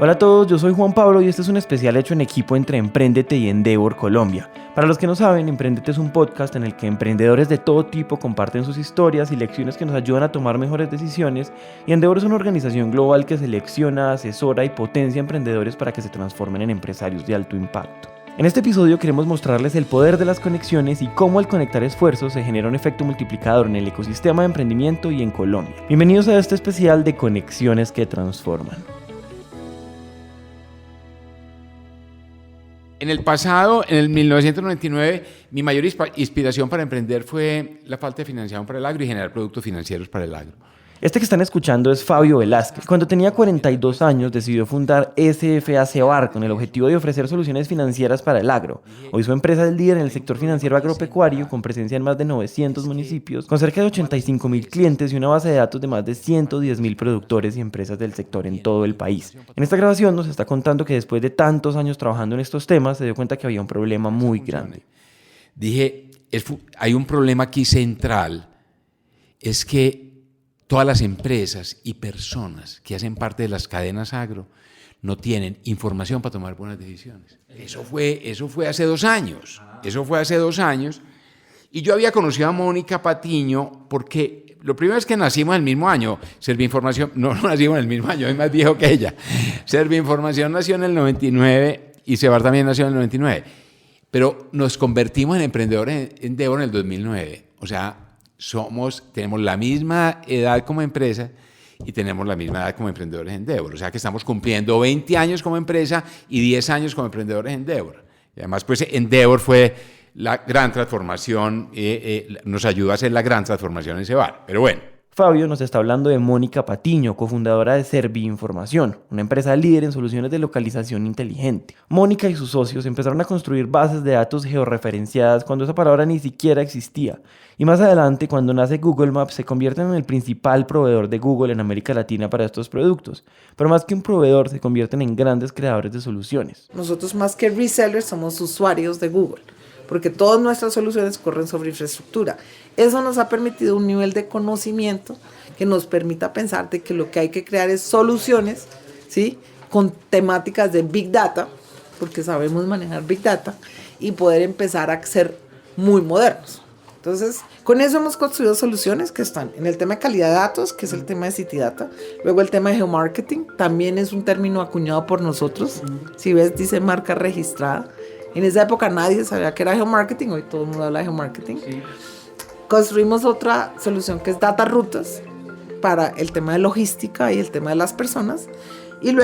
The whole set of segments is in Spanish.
Hola a todos, yo soy Juan Pablo y este es un especial hecho en equipo entre Emprendete y Endeavor Colombia. Para los que no saben, Emprendete es un podcast en el que emprendedores de todo tipo comparten sus historias y lecciones que nos ayudan a tomar mejores decisiones, y Endeavor es una organización global que selecciona, asesora y potencia emprendedores para que se transformen en empresarios de alto impacto. En este episodio queremos mostrarles el poder de las conexiones y cómo al conectar esfuerzos se genera un efecto multiplicador en el ecosistema de emprendimiento y en Colombia. Bienvenidos a este especial de Conexiones que Transforman. En el pasado, en el 1999, mi mayor inspiración para emprender fue la falta de financiación para el agro y generar productos financieros para el agro. Este que están escuchando es Fabio Velázquez. Cuando tenía 42 años decidió fundar SFA Cebar con el objetivo de ofrecer soluciones financieras para el agro. Hoy su empresa es líder en el sector financiero agropecuario, con presencia en más de 900 municipios, con cerca de 85.000 clientes y una base de datos de más de 110.000 productores y empresas del sector en todo el país. En esta grabación nos está contando que después de tantos años trabajando en estos temas, se dio cuenta que había un problema muy grande. Dije, hay un problema aquí central, es que todas las empresas y personas que hacen parte de las cadenas agro no tienen información para tomar buenas decisiones. Eso fue hace 2 años. Y yo había conocido a Mónica Patiño porque lo primero es que nacimos el mismo año. Servinformación, no nacimos en el mismo año, es más viejo que ella. Servinformación nació en el 99 y Cebar también nació en el 99. Pero nos convertimos en emprendedores en Endeavor en el 2009. O sea, tenemos la misma edad como empresa y tenemos la misma edad como emprendedores en Endeavor. O sea que estamos cumpliendo 20 años como empresa y 10 años como emprendedores en Endeavor. Y además, pues Endeavor fue la gran transformación, nos ayudó a hacer la gran transformación en Cebar. Pero bueno. Fabio nos está hablando de Mónica Patiño, cofundadora de Servinformación, una empresa líder en soluciones de localización inteligente. Mónica y sus socios empezaron a construir bases de datos georreferenciadas cuando esa palabra ni siquiera existía. Y más adelante, cuando nace Google Maps, se convierten en el principal proveedor de Google en América Latina para estos productos. Pero más que un proveedor, se convierten en grandes creadores de soluciones. Nosotros, más que resellers, somos usuarios de Google, porque todas nuestras soluciones corren sobre infraestructura. Eso nos ha permitido un nivel de conocimiento que nos permita pensar de que lo que hay que crear es soluciones, ¿sí?, con temáticas de Big Data, porque sabemos manejar Big Data, y poder empezar a ser muy modernos. Entonces, con eso hemos construido soluciones que están en el tema de calidad de datos, que es el tema de City Data. Luego el tema de geomarketing, también es un término acuñado por nosotros. Si ves, dice marca registrada. En esa época nadie sabía que era geomarketing, hoy todo el mundo habla de geomarketing. Sí. Construimos otra solución que es Data Rutas para el tema de logística y el tema de las personas. Y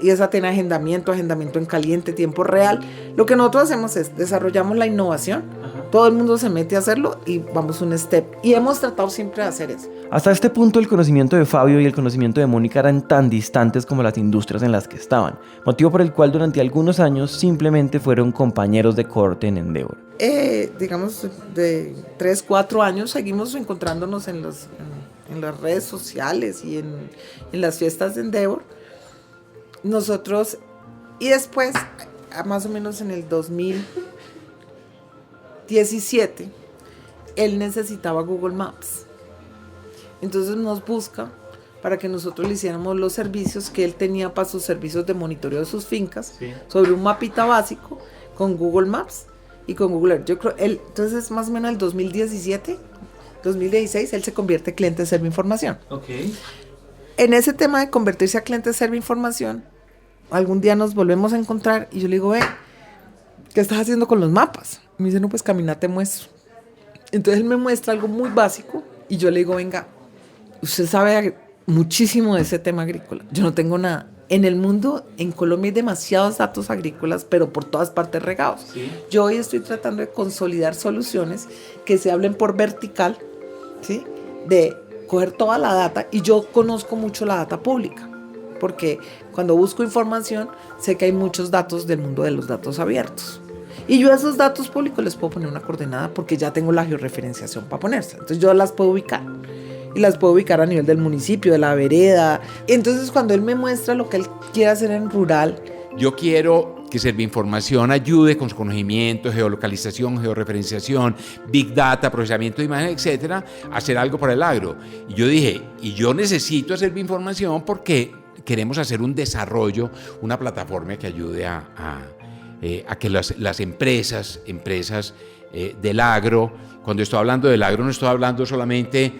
esa tiene agendamiento en caliente, tiempo real. Lo que nosotros hacemos es desarrollamos la innovación. Todo el mundo se mete a hacerlo y vamos un step. Y hemos tratado siempre de hacer eso. Hasta este punto el conocimiento de Fabio y el conocimiento de Mónica eran tan distantes como las industrias en las que estaban, motivo por el cual durante algunos años simplemente fueron compañeros de corte en Endeavor. Digamos, de 3-4 años seguimos encontrándonos en las redes sociales y en las fiestas de Endeavor. Nosotros, y después, más o menos en el 2017, él necesitaba Google Maps. Entonces nos busca para que nosotros le hiciéramos los servicios que él tenía para sus servicios de monitoreo de sus fincas, sí, sobre un mapita básico con Google Maps y con Google Earth. Yo creo, entonces más o menos en el 2016, él se convierte en cliente de Servinformación. Okay. En ese tema de convertirse a cliente de Servinformación, algún día nos volvemos a encontrar y yo le digo, ¿qué estás haciendo con los mapas? Y me dice, no, pues camina, te muestro. Entonces él me muestra algo muy básico y yo le digo, venga, usted sabe muchísimo de ese tema agrícola. Yo no tengo nada. En el mundo, en Colombia hay demasiados datos agrícolas, pero por todas partes regados. ¿Sí? Yo hoy estoy tratando de consolidar soluciones que se hablen por vertical, ¿sí?, de coger toda la data, y yo conozco mucho la data pública, porque cuando busco información sé que hay muchos datos del mundo de los datos abiertos. Y yo a esos datos públicos les puedo poner una coordenada porque ya tengo la georreferenciación para ponerse. Entonces yo las puedo ubicar. Y las puedo ubicar a nivel del municipio, de la vereda. Entonces cuando él me muestra lo que él quiere hacer en rural. Yo quiero que Servinformación ayude con su conocimiento, geolocalización, georreferenciación, Big Data, procesamiento de imágenes, etcétera, a hacer algo para el agro. Y yo dije, y yo necesito Servinformación porque queremos hacer un desarrollo, una plataforma que ayude a que las empresas del agro, cuando estoy hablando del agro no estoy hablando solamente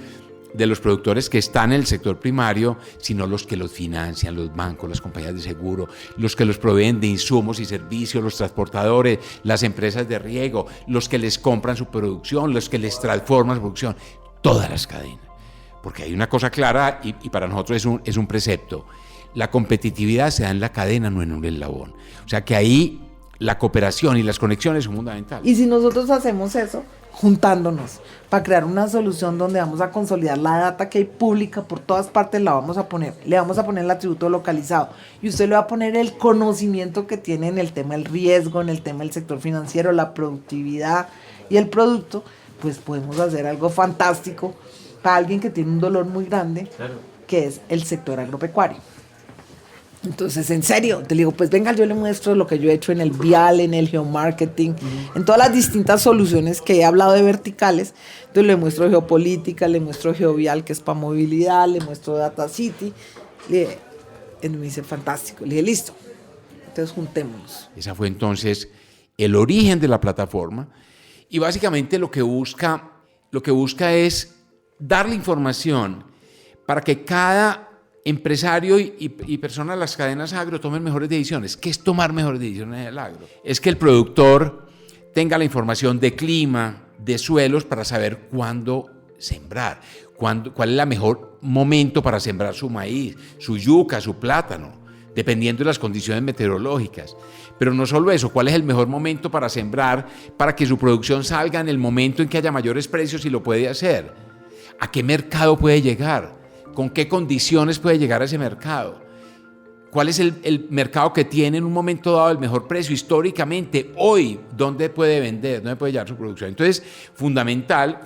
de los productores que están en el sector primario, sino los que los financian, los bancos, las compañías de seguro, los que los proveen de insumos y servicios, los transportadores, las empresas de riego, los que les compran su producción, los que les transforman su producción, todas las cadenas. Porque hay una cosa clara y para nosotros es un precepto. La competitividad se da en la cadena, no en un eslabón. O sea que ahí la cooperación y las conexiones son fundamentales. Y si nosotros hacemos eso, juntándonos para crear una solución donde vamos a consolidar la data que hay pública por todas partes, la vamos a poner, le vamos a poner el atributo localizado y usted le va a poner el conocimiento que tiene en el tema del riesgo, en el tema del sector financiero, la productividad y el producto, pues podemos hacer algo fantástico para alguien que tiene un dolor muy grande, claro, que es el sector agropecuario. Entonces, en serio, te digo, pues venga, yo le muestro lo que yo he hecho en el Vial, en el geomarketing, en todas las distintas soluciones que he hablado de verticales. Entonces le muestro geopolítica, le muestro geovial, que es para movilidad, le muestro Data City. Él me dice, fantástico. Le dije, listo. Entonces, juntémonos. Esa fue entonces el origen de la plataforma. Y básicamente lo que busca es darle información para que cada empresario y personas de las cadenas agro tomen mejores decisiones. ¿Qué es tomar mejores decisiones en el agro? Es que el productor tenga la información de clima, de suelos, para saber cuándo sembrar, cuál es el mejor momento para sembrar su maíz, su yuca, su plátano, dependiendo de las condiciones meteorológicas. Pero no solo eso, cuál es el mejor momento para sembrar, para que su producción salga en el momento en que haya mayores precios y lo puede hacer. ¿A qué mercado puede llegar? ¿Con qué condiciones puede llegar a ese mercado? ¿Cuál es el mercado que tiene en un momento dado el mejor precio históricamente? Hoy, ¿dónde puede vender? ¿Dónde puede llevar su producción? Entonces, fundamental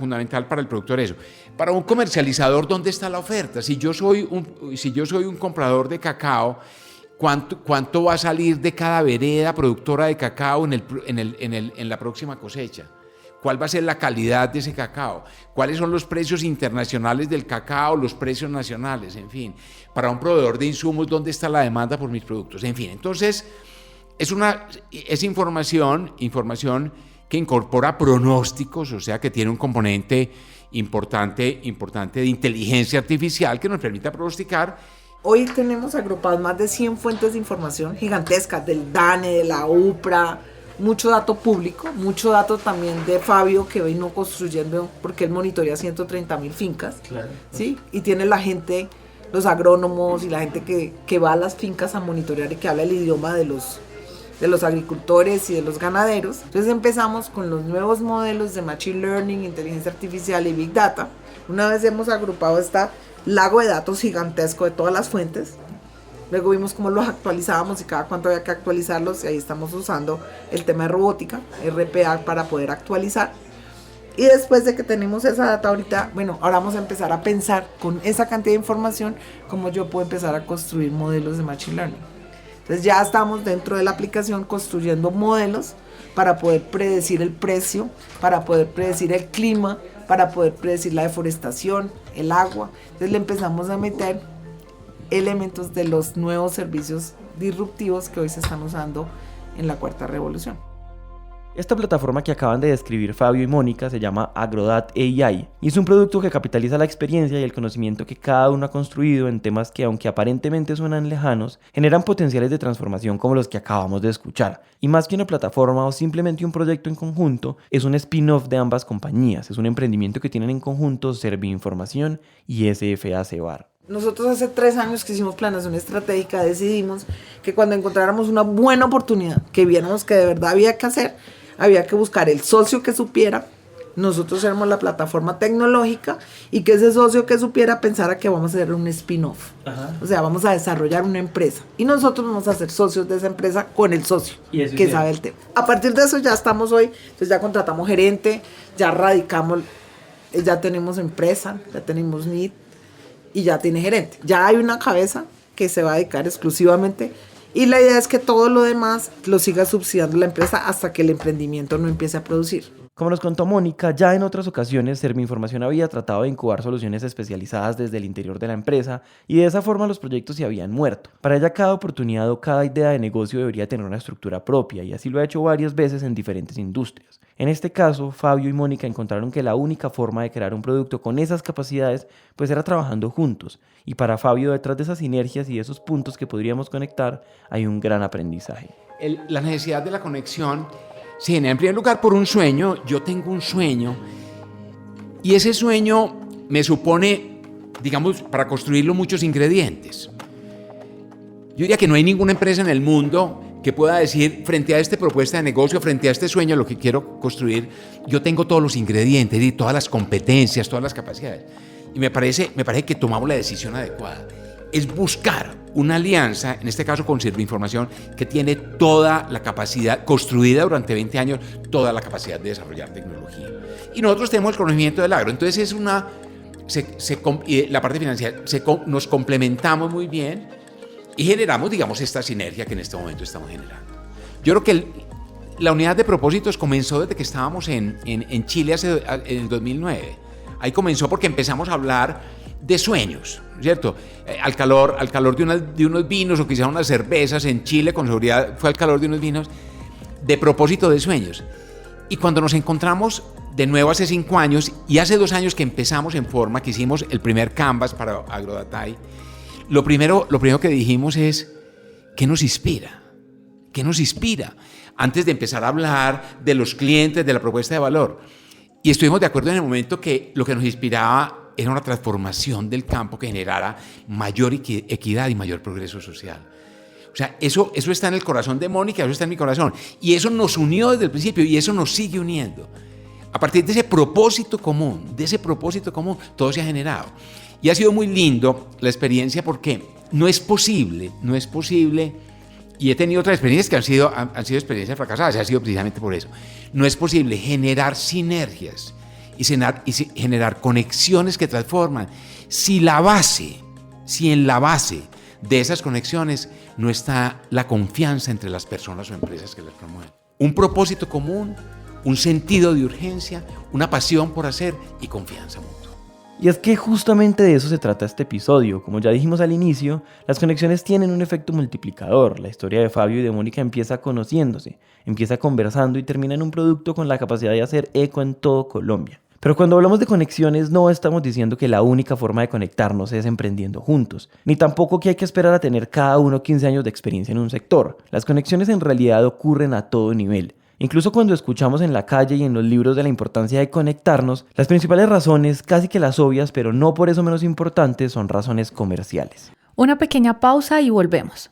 para el productor eso. Para un comercializador, ¿dónde está la oferta? Si yo soy un comprador de cacao, ¿cuánto va a salir de cada vereda productora de cacao en la próxima cosecha? ¿Cuál va a ser la calidad de ese cacao? ¿Cuáles son los precios internacionales del cacao, los precios nacionales? En fin, para un proveedor de insumos, ¿dónde está la demanda por mis productos? En fin, entonces, es información que incorpora pronósticos, o sea, que tiene un componente importante de inteligencia artificial que nos permite pronosticar. Hoy tenemos agrupadas más de 100 fuentes de información gigantescas, del DANE, de la UPRA, mucho dato público, mucho dato también de Fabio, que vino construyendo, porque él monitorea 130,000 fincas, claro, ¿sí? Y tiene la gente, los agrónomos y la gente que va a las fincas a monitorear y que habla el idioma de los agricultores y de los ganaderos. Entonces empezamos con los nuevos modelos de Machine Learning, Inteligencia Artificial y Big Data. Una vez hemos agrupado este lago de datos gigantesco de todas las fuentes, luego vimos cómo los actualizábamos y cada cuánto había que actualizarlos, y ahí estamos usando el tema de robótica, RPA, para poder actualizar. Y después de que tenemos esa data ahorita, bueno, ahora vamos a empezar a pensar con esa cantidad de información cómo yo puedo empezar a construir modelos de Machine Learning. Entonces ya estamos dentro de la aplicación construyendo modelos para poder predecir el precio, para poder predecir el clima, para poder predecir la deforestación, el agua. Entonces le empezamos a meter elementos de los nuevos servicios disruptivos que hoy se están usando en la cuarta revolución. Esta plataforma que acaban de describir Fabio y Mónica se llama Agrodat AI y es un producto que capitaliza la experiencia y el conocimiento que cada uno ha construido en temas que, aunque aparentemente suenan lejanos, generan potenciales de transformación como los que acabamos de escuchar. Y más que una plataforma o simplemente un proyecto en conjunto, es un spin-off de ambas compañías, es un emprendimiento que tienen en conjunto Servinformación y SFA Cebar. Nosotros hace 3 años que hicimos planeación estratégica, decidimos que cuando encontráramos una buena oportunidad, que viéramos que de verdad había que hacer, había que buscar el socio que supiera. Nosotros éramos la plataforma tecnológica y que ese socio que supiera pensara que vamos a hacer un spin-off. Ajá. O sea, vamos a desarrollar una empresa y nosotros vamos a ser socios de esa empresa con el socio que sabe el tema. A partir de eso ya estamos hoy, entonces ya contratamos gerente, ya radicamos, ya tenemos empresa, ya tenemos NID y ya tiene gerente. Ya hay una cabeza que se va a dedicar exclusivamente. Y la idea es que todo lo demás lo siga subsidiando la empresa hasta que el emprendimiento no empiece a producir. Como nos contó Mónica, ya en otras ocasiones Servinformación había tratado de incubar soluciones especializadas desde el interior de la empresa y de esa forma los proyectos se habían muerto. Para ella cada oportunidad o cada idea de negocio debería tener una estructura propia y así lo ha hecho varias veces en diferentes industrias. En este caso, Fabio y Mónica encontraron que la única forma de crear un producto con esas capacidades pues era trabajando juntos, y para Fabio detrás de esas sinergias y de esos puntos que podríamos conectar hay un gran aprendizaje. La necesidad de la conexión se genera en primer lugar por un sueño. Yo tengo un sueño y ese sueño me supone, digamos, para construirlo muchos ingredientes. Yo diría que no hay ninguna empresa en el mundo que pueda decir frente a esta propuesta de negocio, frente a este sueño, lo que quiero construir, yo tengo todos los ingredientes y todas las competencias, todas las capacidades. Y me parece que tomamos la decisión adecuada. Es buscar una alianza, en este caso con Servinformación, que tiene toda la capacidad, construida durante 20 años, toda la capacidad de desarrollar tecnología. Y nosotros tenemos el conocimiento del agro. Entonces es la parte financiera, nos complementamos muy bien y generamos, digamos, esta sinergia que en este momento estamos generando. Yo creo que la unidad de propósitos comenzó desde que estábamos en Chile en el 2009. Ahí comenzó porque empezamos a hablar de sueños, ¿cierto? Al calor de unos vinos o quizás unas cervezas en Chile, con seguridad fue al calor de unos vinos, de propósito de sueños. Y cuando nos encontramos de nuevo hace 5 años y hace 2 años que empezamos en forma, que hicimos el primer canvas para AgroDatay, lo primero que dijimos es, ¿qué nos inspira? ¿Qué nos inspira? Antes de empezar a hablar de los clientes, de la propuesta de valor. Y estuvimos de acuerdo en el momento que lo que nos inspiraba era una transformación del campo que generara mayor equidad y mayor progreso social. O sea, eso está en el corazón de Mónica, eso está en mi corazón. Y eso nos unió desde el principio y eso nos sigue uniendo. A partir de ese propósito común, todo se ha generado. Y ha sido muy lindo la experiencia porque no es posible, y he tenido otras experiencias que han sido experiencias fracasadas, y ha sido precisamente por eso. No es posible generar sinergias y generar conexiones que transforman si en la base de esas conexiones no está la confianza entre las personas o empresas que las promueven. Un propósito común, un sentido de urgencia, una pasión por hacer y confianza mutua. Y es que justamente de eso se trata este episodio. Como ya dijimos al inicio, las conexiones tienen un efecto multiplicador. La historia de Fabio y de Mónica empieza conociéndose, empieza conversando y termina en un producto con la capacidad de hacer eco en todo Colombia. Pero cuando hablamos de conexiones no estamos diciendo que la única forma de conectarnos es emprendiendo juntos, ni tampoco que hay que esperar a tener cada uno 15 años de experiencia en un sector. Las conexiones en realidad ocurren a todo nivel. Incluso cuando escuchamos en la calle y en los libros de la importancia de conectarnos, las principales razones, casi que las obvias, pero no por eso menos importantes, son razones comerciales. Una pequeña pausa y volvemos.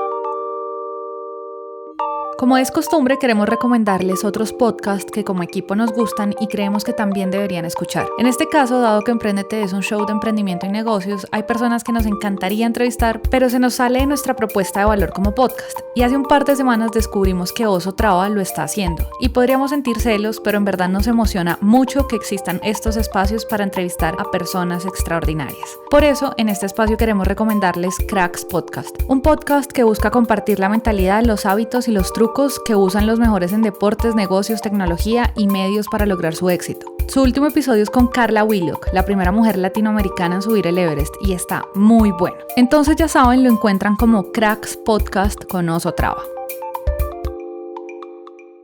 Como es costumbre, queremos recomendarles otros podcasts que como equipo nos gustan y creemos que también deberían escuchar. En este caso, dado que Emprendete es un show de emprendimiento y negocios, hay personas que nos encantaría entrevistar, pero se nos sale de nuestra propuesta de valor como podcast. Y hace un par de semanas descubrimos que Oso Traba lo está haciendo. Y podríamos sentir celos, pero en verdad nos emociona mucho que existan estos espacios para entrevistar a personas extraordinarias. Por eso, en este espacio queremos recomendarles Cracks Podcast, un podcast que busca compartir la mentalidad, los hábitos y los trucos que usan los mejores en deportes, negocios, tecnología y medios para lograr su éxito. Su último episodio es con Carla Willock, la primera mujer latinoamericana en subir el Everest, y está muy bueno. Entonces ya saben, lo encuentran como Cracks Podcast con Oso Traba.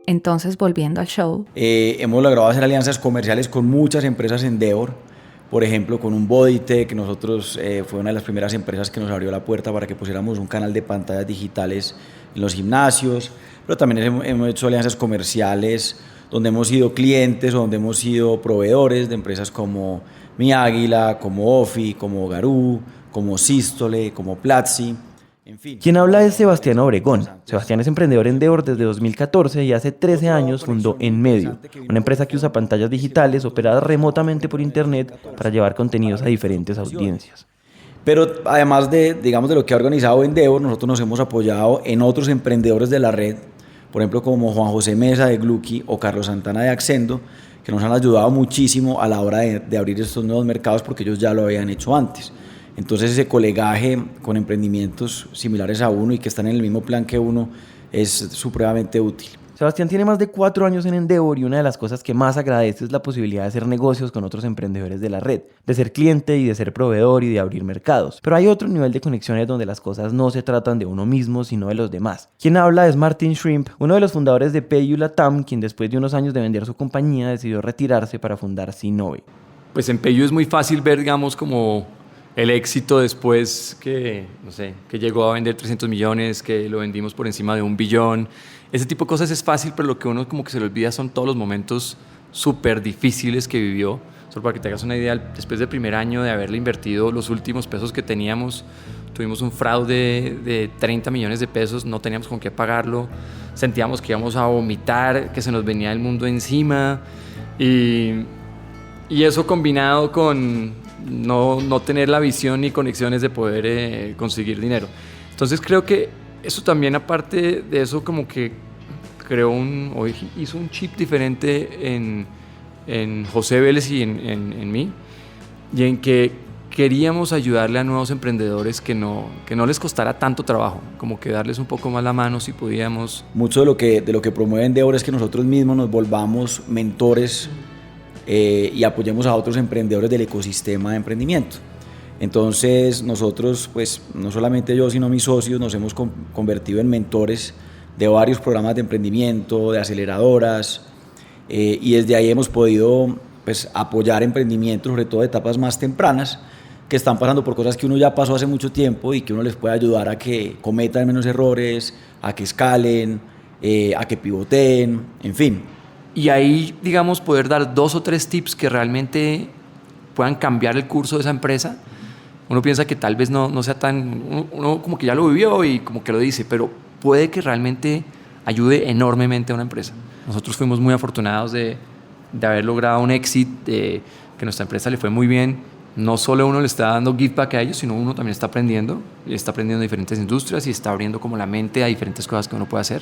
Entonces, volviendo al show. Hemos logrado hacer alianzas comerciales con muchas empresas Endeavor. Por ejemplo, con un Bodytech, nosotros fue una de las primeras empresas que nos abrió la puerta para que pusiéramos un canal de pantallas digitales en los gimnasios, pero también hemos hecho alianzas comerciales donde hemos sido clientes o donde hemos sido proveedores de empresas como Mi Águila, como Ofi, como Garú, como Sístole, como Platzi. En fin. Quien habla es Sebastián Obregón. Sebastián es emprendedor en Endeavor desde 2014 y hace 13 años fundó Enmedio, una empresa que usa pantallas digitales operadas remotamente por internet para llevar contenidos a diferentes audiencias. Pero además de lo que ha organizado Endeavor, nosotros nos hemos apoyado en otros emprendedores de la red, por ejemplo como Juan José Mesa de Glucky o Carlos Santana de Accendo, que nos han ayudado muchísimo a la hora de abrir estos nuevos mercados porque ellos ya lo habían hecho antes. Entonces ese colegaje con emprendimientos similares a uno y que están en el mismo plan que uno es supremamente útil. Sebastián tiene más de 4 años en Endeavor y una de las cosas que más agradece es la posibilidad de hacer negocios con otros emprendedores de la red, de ser cliente y de ser proveedor y de abrir mercados. Pero hay otro nivel de conexiones donde las cosas no se tratan de uno mismo, sino de los demás. Quien habla es Martin Shrimp, uno de los fundadores de PayU Latam, quien después de unos años de vender su compañía decidió retirarse para fundar Sinove. Pues en PayU es muy fácil ver, digamos, como el éxito después que, no sé, que llegó a vender 300 millones, que lo vendimos por encima de 1 billón. Ese tipo de cosas es fácil, pero lo que uno como que se le olvida son todos los momentos súper difíciles que vivió. Solo para que te hagas una idea, después del primer año de haberle invertido los últimos pesos que teníamos, tuvimos un fraude de 30 millones de pesos, no teníamos con qué pagarlo, sentíamos que íbamos a vomitar, que se nos venía el mundo encima, y eso combinado con no tener la visión ni conexiones de poder conseguir dinero. Entonces creo que eso también, aparte de eso, como que hizo un chip diferente en José Vélez y en mí, y en que queríamos ayudarle a nuevos emprendedores que no les costara tanto trabajo, como que darles un poco más la mano si podíamos. Mucho de lo que promueve Endeavor es que nosotros mismos nos volvamos mentores y apoyemos a otros emprendedores del ecosistema de emprendimiento. Entonces nosotros, pues no solamente yo, sino mis socios, nos hemos convertido en mentores de varios programas de emprendimiento, de aceleradoras, y desde ahí hemos podido, pues, apoyar emprendimientos, sobre todo de etapas más tempranas, que están pasando por cosas que uno ya pasó hace mucho tiempo y que uno les puede ayudar a que cometan menos errores, a que escalen, a que pivoteen, en fin. Y ahí, digamos, poder dar 2 o 3 tips que realmente puedan cambiar el curso de esa empresa. Uno piensa que tal vez no sea tan... Uno como que ya lo vivió y como que lo dice, pero puede que realmente ayude enormemente a una empresa. Nosotros fuimos muy afortunados de haber logrado un exit, que nuestra empresa le fue muy bien. No solo uno le está dando give back a ellos, sino uno también está aprendiendo. Y está aprendiendo en diferentes industrias y está abriendo como la mente a diferentes cosas que uno puede hacer.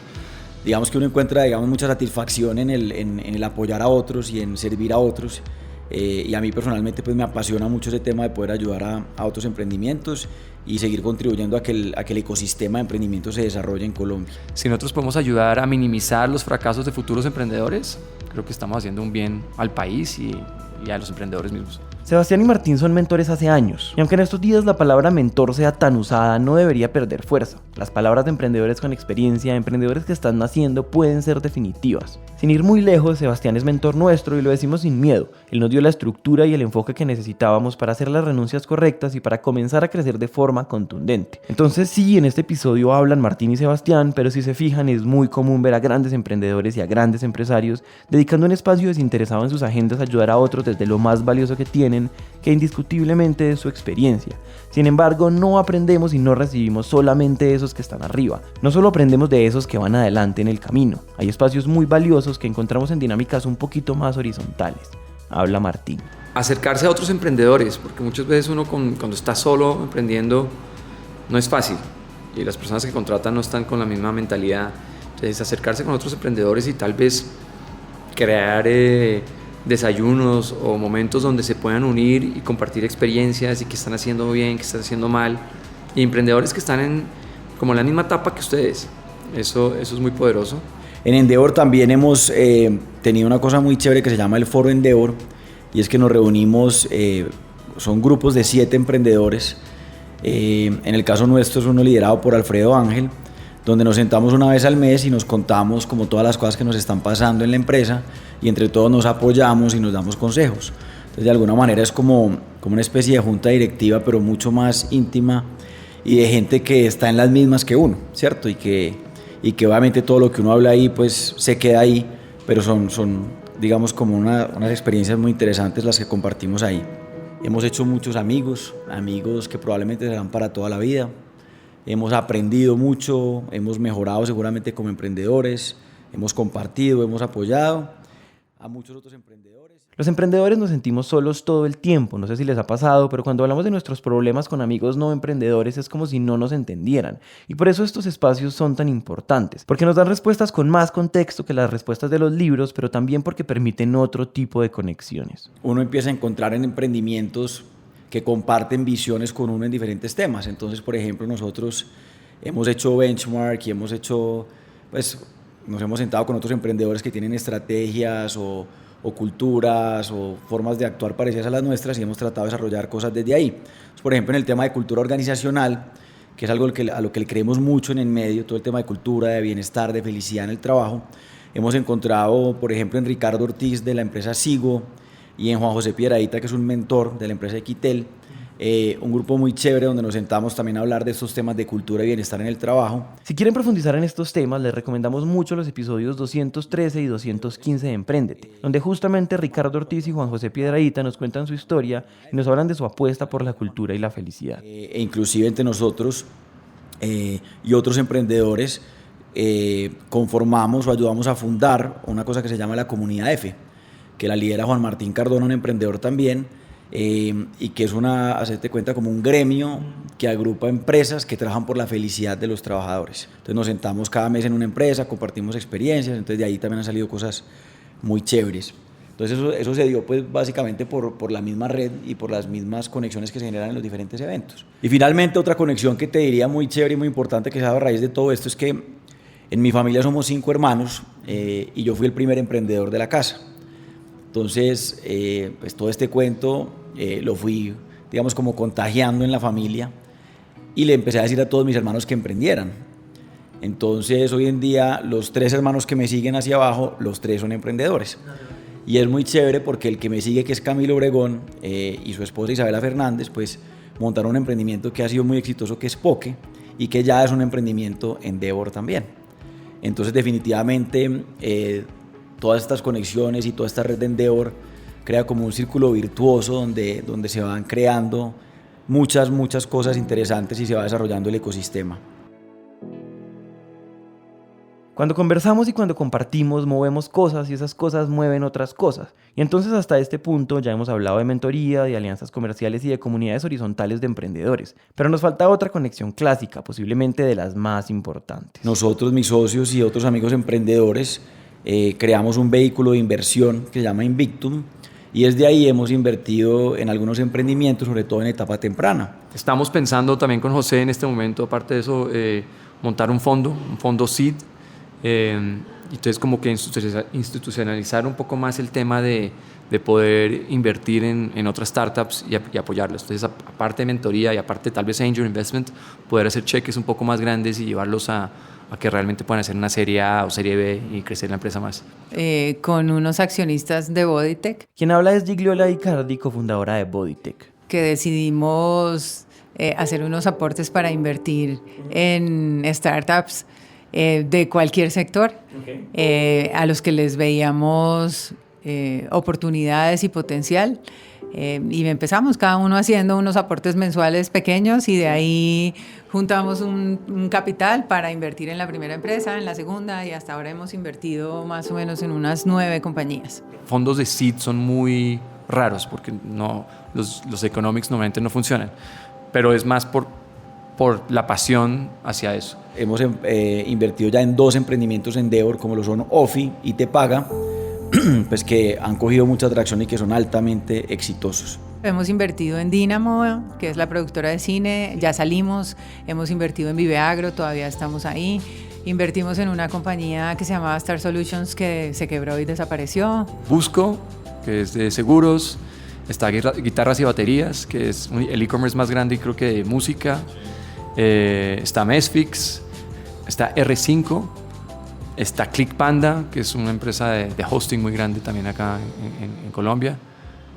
Digamos que uno encuentra, mucha satisfacción en el apoyar a otros y en servir a otros. Y a mí personalmente, pues, me apasiona mucho ese tema de poder ayudar a otros emprendimientos y seguir contribuyendo a que el ecosistema de emprendimiento se desarrolle en Colombia. Si nosotros podemos ayudar a minimizar los fracasos de futuros emprendedores, creo que estamos haciendo un bien al país y a los emprendedores mismos. Sebastián y Martín son mentores hace años, y aunque en estos días la palabra mentor sea tan usada, no debería perder fuerza. Las palabras de emprendedores con experiencia, emprendedores que están naciendo, pueden ser definitivas. Sin ir muy lejos, Sebastián es mentor nuestro y lo decimos sin miedo. Él nos dio la estructura y el enfoque que necesitábamos para hacer las renuncias correctas y para comenzar a crecer de forma contundente. Entonces sí, en este episodio hablan Martín y Sebastián, pero si se fijan es muy común ver a grandes emprendedores y a grandes empresarios dedicando un espacio desinteresado en sus agendas a ayudar a otros desde lo más valioso que tienen, que indiscutiblemente es su experiencia. Sin embargo, no aprendemos y no recibimos solamente de esos que están arriba. No solo aprendemos de esos que van adelante en el camino. Hay espacios muy valiosos que encontramos en dinámicas un poquito más horizontales. Habla Martín. Acercarse a otros emprendedores, porque muchas veces uno cuando está solo emprendiendo no es fácil y las personas que contratan no están con la misma mentalidad. Entonces, acercarse con otros emprendedores y tal vez crear desayunos o momentos donde se puedan unir y compartir experiencias y qué están haciendo bien, qué están haciendo mal, y emprendedores que están en como la misma etapa que ustedes. Eso es muy poderoso. En Endeavor también hemos tenido una cosa muy chévere que se llama el Foro Endeavor, y es que nos reunimos, son grupos de 7 emprendedores. En el caso nuestro es uno liderado por Alfredo Ángel, donde nos sentamos una vez al mes y nos contamos como todas las cosas que nos están pasando en la empresa, y entre todos nos apoyamos y nos damos consejos. Entonces, de alguna manera es como una especie de junta directiva, pero mucho más íntima y de gente que está en las mismas que uno, ¿cierto? Y que obviamente todo lo que uno habla ahí pues se queda ahí, pero son digamos como unas experiencias muy interesantes las que compartimos ahí. Hemos hecho muchos amigos que probablemente serán para toda la vida. Hemos aprendido mucho, hemos mejorado seguramente como emprendedores, hemos compartido, hemos apoyado a muchos otros emprendedores. Los emprendedores nos sentimos solos todo el tiempo, no sé si les ha pasado, pero cuando hablamos de nuestros problemas con amigos no emprendedores es como si no nos entendieran. Y por eso estos espacios son tan importantes, porque nos dan respuestas con más contexto que las respuestas de los libros, pero también porque permiten otro tipo de conexiones. Uno empieza a encontrar en emprendimientos que comparten visiones con uno en diferentes temas. Entonces, por ejemplo, nosotros hemos hecho benchmark y hemos hecho, pues, nos hemos sentado con otros emprendedores que tienen estrategias o culturas o formas de actuar parecidas a las nuestras y hemos tratado de desarrollar cosas desde ahí. Entonces, por ejemplo, en el tema de cultura organizacional, que es algo a lo que le creemos mucho en el medio, todo el tema de cultura, de bienestar, de felicidad en el trabajo, hemos encontrado, por ejemplo, en Ricardo Ortiz de la empresa Sigo y en Juan José Piedradita, que es un mentor de la empresa Equitel, un grupo muy chévere donde nos sentamos también a hablar de estos temas de cultura y bienestar en el trabajo. Si quieren profundizar en estos temas, les recomendamos mucho los episodios 213 y 215 de Empréndete, donde justamente Ricardo Ortiz y Juan José Piedradita nos cuentan su historia y nos hablan de su apuesta por la cultura y la felicidad. E inclusive entre nosotros y otros emprendedores conformamos o ayudamos a fundar una cosa que se llama la Comunidad F, que la lidera Juan Martín Cardona, un emprendedor también, y que es hacerte cuenta, como un gremio que agrupa empresas que trabajan por la felicidad de los trabajadores. Entonces nos sentamos cada mes en una empresa, compartimos experiencias, entonces de ahí también han salido cosas muy chéveres. Entonces eso se dio pues básicamente por la misma red y por las mismas conexiones que se generan en los diferentes eventos. Y finalmente otra conexión que te diría muy chévere y muy importante que se da a raíz de todo esto es que en mi familia somos 5 hermanos y yo fui el primer emprendedor de la casa. Entonces pues todo este cuento lo fui, digamos, como contagiando en la familia y le empecé a decir a todos mis hermanos que emprendieran. Entonces hoy en día los 3 hermanos que me siguen hacia abajo, los 3 son emprendedores. Y es muy chévere porque el que me sigue, que es Camilo Obregón, y su esposa Isabela Fernández, pues montaron un emprendimiento que ha sido muy exitoso, que es Poke, y que ya es un emprendimiento Endeavor también. Entonces definitivamente todas estas conexiones y toda esta red de Endeavor crea como un círculo virtuoso donde se van creando muchas cosas interesantes y se va desarrollando el ecosistema. Cuando conversamos y cuando compartimos, movemos cosas y esas cosas mueven otras cosas. Y entonces hasta este punto ya hemos hablado de mentoría, de alianzas comerciales y de comunidades horizontales de emprendedores. Pero nos falta otra conexión clásica, posiblemente de las más importantes. Nosotros, mis socios y otros amigos emprendedores, creamos un vehículo de inversión que se llama Invictum y desde ahí hemos invertido en algunos emprendimientos, sobre todo en etapa temprana. Estamos pensando también con José en este momento, aparte de eso, montar un fondo seed. Entonces como que institucionalizar un poco más el tema de poder invertir en otras startups y apoyarlas. Entonces aparte de mentoría y aparte tal vez angel investment, poder hacer cheques un poco más grandes y llevarlos a que realmente puedan hacer una serie A o serie B y crecer la empresa más. Con unos accionistas de Bodytech. Quien habla es Gigliola Icardi, cofundadora de Bodytech. Que decidimos hacer unos aportes para invertir en startups de cualquier sector, a los que les veíamos oportunidades y potencial. Y empezamos cada uno haciendo unos aportes mensuales pequeños y de ahí juntamos un capital para invertir en la primera empresa, en la segunda y hasta ahora hemos invertido más o menos en unas 9 compañías. Fondos de seed son muy raros porque los economics normalmente no funcionan, pero es más por la pasión hacia eso. Hemos invertido ya en 2 emprendimientos en Endeavor, como lo son Ofi y Te Paga, pues que han cogido mucha atracción y que son altamente exitosos. Hemos invertido en Dynamo, que es la productora de cine, ya salimos. Hemos invertido en Viveagro, todavía estamos ahí. Invertimos en una compañía que se llamaba Star Solutions, que se quebró y desapareció. Busco, que es de seguros. Está Guitarras y Baterías, que es el e-commerce más grande, creo que de música. Está Mesfix, está R5, está ClickPanda, que es una empresa de hosting muy grande también acá en Colombia.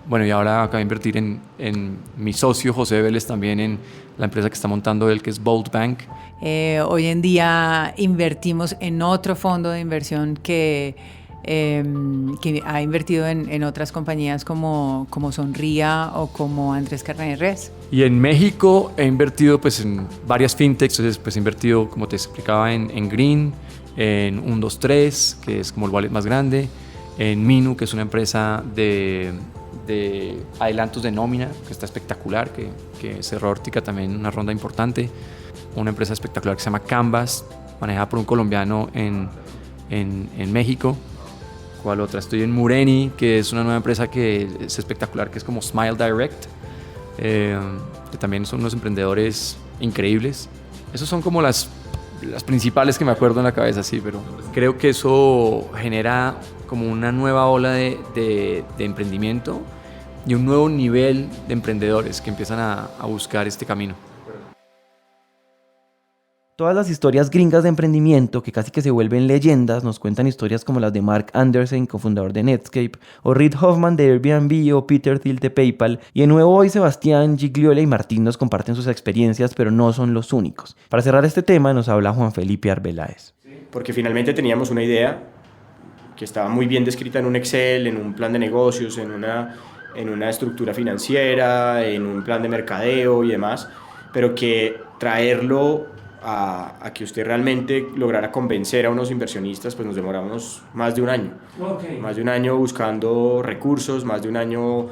Bueno, y ahora acabo de invertir en mi socio José Vélez también en la empresa que está montando él, que es Bolt Bank. Hoy en día invertimos en otro fondo de inversión que ha invertido en otras compañías como Sonría o como Andrés Carne de Res. Y en México he invertido pues, en varias fintechs, entonces pues, he invertido, como te explicaba, en Green, en 123, que es como el wallet más grande, en Minu, que es una empresa de adelantos de nómina, que está espectacular, que cerró Ortica también una ronda importante, una empresa espectacular que se llama Canvas, manejada por un colombiano en México. ¿Cuál otra? Estoy en Mureni, que es una nueva empresa que es espectacular, que es como Smile Direct, que también son unos emprendedores increíbles. Esos son como las las principales que me acuerdo en la cabeza, sí, pero creo que eso genera como una nueva ola de emprendimiento y un nuevo nivel de emprendedores que empiezan a buscar este camino. Todas las historias gringas de emprendimiento que casi que se vuelven leyendas nos cuentan historias como las de Mark Anderson, cofundador de Netscape, o Reid Hoffman de Airbnb o Peter Thiel de PayPal. Y de nuevo hoy Sebastián, Gigliola y Martín nos comparten sus experiencias, pero no son los únicos. Para cerrar este tema nos habla Juan Felipe Arbeláez. Porque finalmente teníamos una idea que estaba muy bien descrita en un Excel, en un plan de negocios, en una estructura financiera, en un plan de mercadeo y demás, pero que traerlo a que usted realmente lograra convencer a unos inversionistas, pues nos demoramos más de un año. Okay. Más de un año buscando recursos, más de un año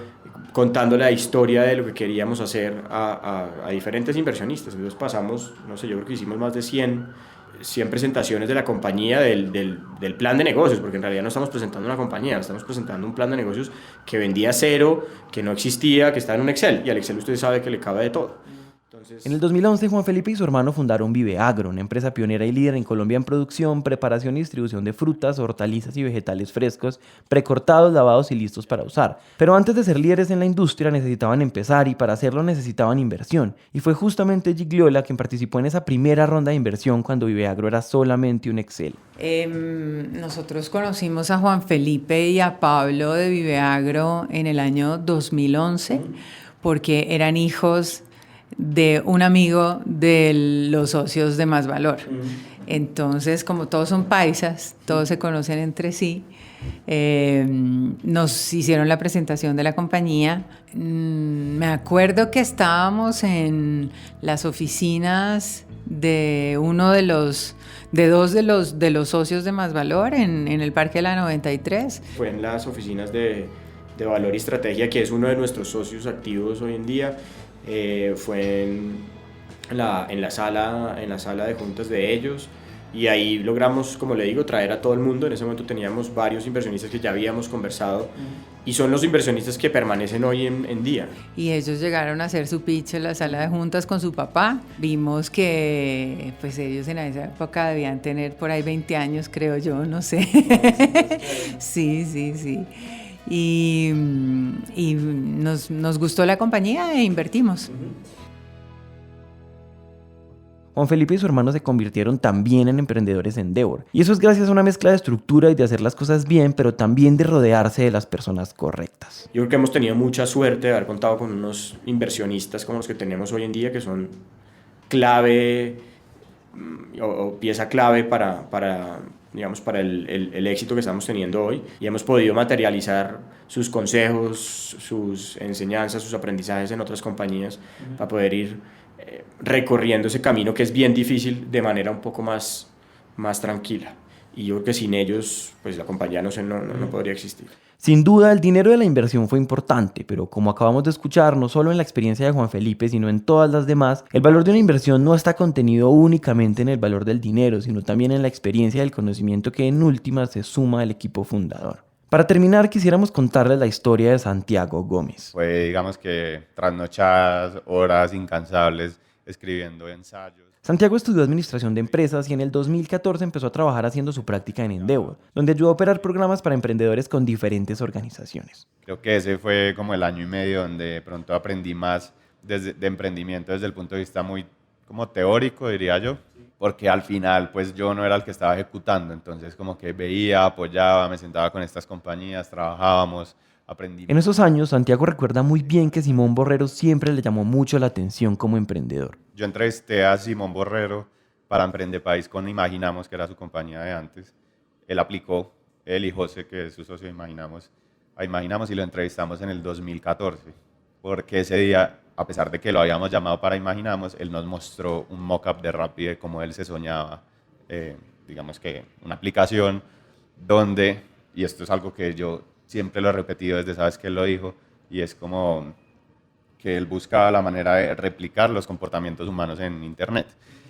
contando la historia de lo que queríamos hacer a diferentes inversionistas. Entonces pasamos, no sé, yo creo que hicimos más de 100 presentaciones de la compañía, del plan de negocios, porque en realidad no estamos presentando una compañía, estamos presentando un plan de negocios que vendía cero, que no existía, que está en un Excel, y al Excel usted sabe que le cabe de todo. En el 2011, Juan Felipe y su hermano fundaron Vive Agro, una empresa pionera y líder en Colombia en producción, preparación y distribución de frutas, hortalizas y vegetales frescos, precortados, lavados y listos para usar. Pero antes de ser líderes en la industria necesitaban empezar y para hacerlo necesitaban inversión. Y fue justamente Gigliola quien participó en esa primera ronda de inversión cuando Vive Agro era solamente un Excel. Nosotros conocimos a Juan Felipe y a Pablo de Vive Agro en el año 2011 porque eran hijos de un amigo de los socios de Más Valor. Entonces, como todos son paisas, todos se conocen entre sí, nos hicieron la presentación de la compañía. Me acuerdo que estábamos en las oficinas de dos de los socios de Más Valor en el Parque de la 93. Fue en las oficinas de Valor y Estrategia, que es uno de nuestros socios activos hoy en día. Fue en la sala de juntas de ellos, y ahí logramos, como le digo, traer a todo el mundo. En ese momento teníamos varios inversionistas que ya habíamos conversado y son los inversionistas que permanecen hoy en día. Y ellos llegaron a hacer su pitch en la sala de juntas con su papá. Vimos que pues ellos en esa época debían tener por ahí 20 años, creo yo, no sé. Sí. Y nos gustó la compañía e invertimos. Juan Felipe y su hermano se convirtieron también en emprendedores en Endeavor. Y eso es gracias a una mezcla de estructura y de hacer las cosas bien, pero también de rodearse de las personas correctas. Yo creo que hemos tenido mucha suerte de haber contado con unos inversionistas como los que tenemos hoy en día, que son clave o pieza clave para el éxito que estamos teniendo hoy, y hemos podido materializar sus consejos, sus enseñanzas, sus aprendizajes en otras compañías para poder ir recorriendo ese camino que es bien difícil de manera un poco más tranquila. Y yo creo que sin ellos pues la compañía no podría existir. Sin duda, el dinero de la inversión fue importante, pero como acabamos de escuchar, no solo en la experiencia de Juan Felipe, sino en todas las demás, el valor de una inversión no está contenido únicamente en el valor del dinero, sino también en la experiencia y el conocimiento que en última se suma al equipo fundador. Para terminar, quisiéramos contarles la historia de Santiago Gómez. Fue, digamos que, trasnochadas, horas incansables, escribiendo ensayos. Santiago estudió Administración de Empresas y en el 2014 empezó a trabajar haciendo su práctica en Endeavor, donde ayudó a operar programas para emprendedores con diferentes organizaciones. Creo que ese fue como el año y medio donde de pronto aprendí más de emprendimiento desde el punto de vista muy como teórico, diría yo, porque al final pues yo no era el que estaba ejecutando, entonces como que veía, apoyaba, me sentaba con estas compañías, trabajábamos, aprendí. En esos años, Santiago recuerda muy bien que Simón Borrero siempre le llamó mucho la atención como emprendedor. Yo entrevisté a Simón Borrero para Emprendepaís con Imaginamos, que era su compañía de antes. Él aplicó, él y José, que es su socio de Imaginamos, a Imaginamos, y lo entrevistamos en el 2014, porque ese día, a pesar de que lo habíamos llamado para Imaginamos, él nos mostró un mock-up de Rappi de cómo él se soñaba, digamos que una aplicación donde, y esto es algo que yo siempre lo he repetido desde esa vez que él lo dijo, y es como que él buscaba la manera de replicar los comportamientos humanos en Internet.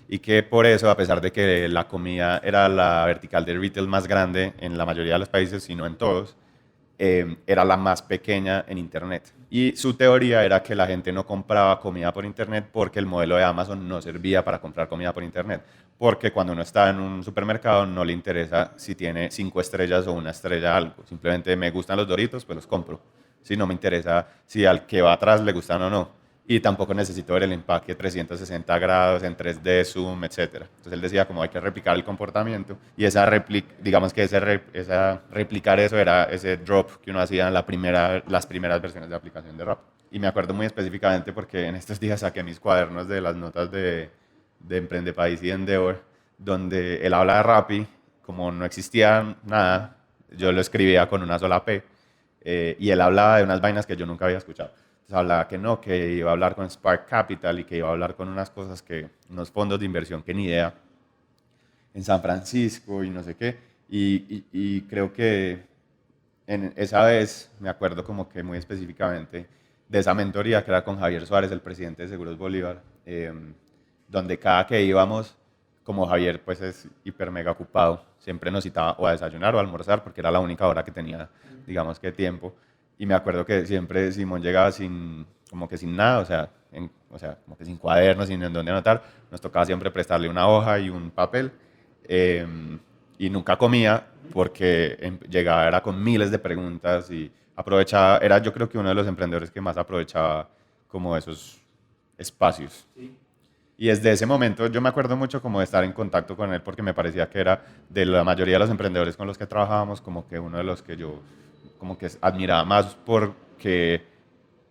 Y que por eso, a pesar de que la comida era la vertical de retail más grande en la mayoría de los países, si no en todos, era la más pequeña en Internet. Y su teoría era que la gente no compraba comida por Internet porque el modelo de Amazon no servía para comprar comida por Internet. Porque cuando uno está en un supermercado no le interesa si tiene 5 estrellas o 1 estrella algo. Simplemente me gustan los Doritos, pues los compro. Si no me interesa si al que va atrás le gustan o no. Y tampoco necesito ver el empaque 360 grados en 3D, zoom, etc. Entonces él decía como hay que replicar el comportamiento y digamos que replicar eso era ese drop que uno hacía en las primeras versiones de aplicación de Rappi. Y me acuerdo muy específicamente porque en estos días saqué mis cuadernos de las notas de Emprende País y de Endeavor, donde él habla de Rappi, como no existía nada, yo lo escribía con una sola P, y él hablaba de unas vainas que yo nunca había escuchado. Entonces hablaba que iba a hablar con Spark Capital y que iba a hablar con unas cosas unos fondos de inversión que ni idea, en San Francisco y no sé qué. Y creo que esa vez me acuerdo como que muy específicamente de esa mentoría que era con Javier Suárez, el presidente de Seguros Bolívar, donde cada que íbamos, como Javier pues es hiper mega ocupado, siempre nos citaba o a desayunar o a almorzar porque era la única hora que tenía, digamos que tiempo. Y me acuerdo que siempre Simón llegaba como que sin nada, o sea, como que sin cuadernos, sin en dónde anotar. Nos tocaba siempre prestarle una hoja y un papel. Y nunca comía porque llegaba era con miles de preguntas y aprovechaba, era yo creo que uno de los emprendedores que más aprovechaba como esos espacios. Sí. Y desde ese momento yo me acuerdo mucho como de estar en contacto con él porque me parecía que era de la mayoría de los emprendedores con los que trabajábamos como que uno de los que yo como que admiraba más porque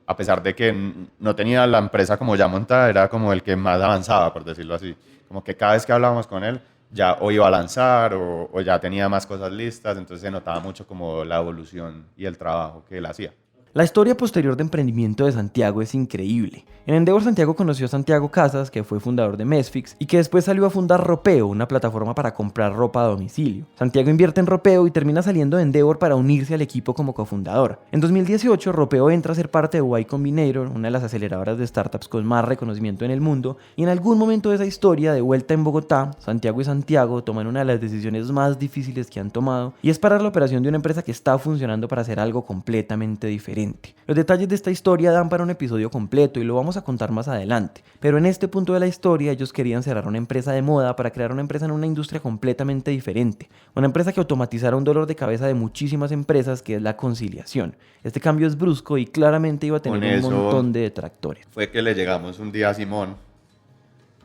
a pesar de que no tenía la empresa como ya montada, era como el que más avanzaba, por decirlo así. Como que cada vez que hablábamos con él, ya o iba a lanzar o ya tenía más cosas listas, entonces se notaba mucho como la evolución y el trabajo que él hacía. La historia posterior de emprendimiento de Santiago es increíble. En Endeavor Santiago conoció a Santiago Casas, que fue fundador de Mesfix, y que después salió a fundar Ropeo, una plataforma para comprar ropa a domicilio. Santiago invierte en Ropeo y termina saliendo de Endeavor para unirse al equipo como cofundador. En 2018, Ropeo entra a ser parte de Y Combinator, una de las aceleradoras de startups con más reconocimiento en el mundo, y en algún momento de esa historia, de vuelta en Bogotá, Santiago y Santiago toman una de las decisiones más difíciles que han tomado, y es parar la operación de una empresa que está funcionando para hacer algo completamente diferente. Los detalles de esta historia dan para un episodio completo y lo vamos a contar más adelante, pero en este punto de la historia ellos querían cerrar una empresa de moda para crear una empresa en una industria completamente diferente, una empresa que automatizara un dolor de cabeza de muchísimas empresas, que es la conciliación. Este cambio es brusco y claramente iba a tener un montón de detractores. Fue que le llegamos un día a Simón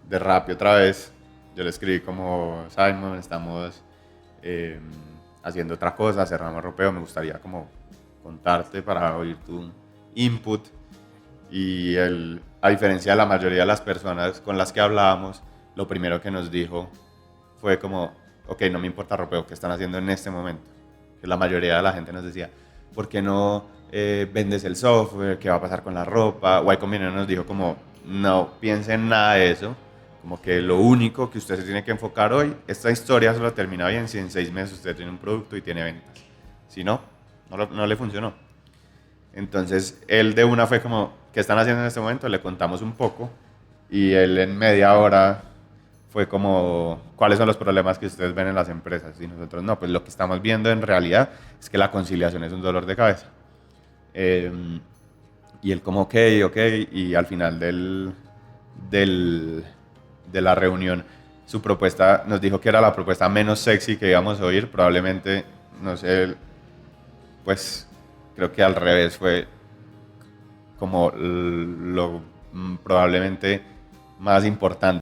de Rappi otra vez. Yo le escribí como, Simon, estamos haciendo otra cosa, cerramos Ropeo, me gustaría como contarte para oír tu input. Y él, a diferencia de la mayoría de las personas con las que hablábamos, lo primero que nos dijo fue como, ok, no me importa Ropeo, ¿qué están haciendo en este momento? Que la mayoría de la gente nos decía, ¿por qué no vendes el software? ¿Qué va a pasar con la ropa? Y Combinator nos dijo como, no piensen en nada de eso, como que lo único que usted se tiene que enfocar hoy, esta historia solo termina bien si en 6 meses usted tiene un producto y tiene ventas. Si no, no le funcionó. Entonces él de una fue como, ¿qué están haciendo en este momento? Le contamos un poco y él en media hora fue como, ¿cuáles son los problemas que ustedes ven en las empresas? Y nosotros, no, pues lo que estamos viendo en realidad es que la conciliación es un dolor de cabeza. Y él como, ok, y al final de la reunión, su propuesta nos dijo que era la propuesta menos sexy que íbamos a oír, probablemente, no sé, pues creo que al revés fue como lo probablemente más importante.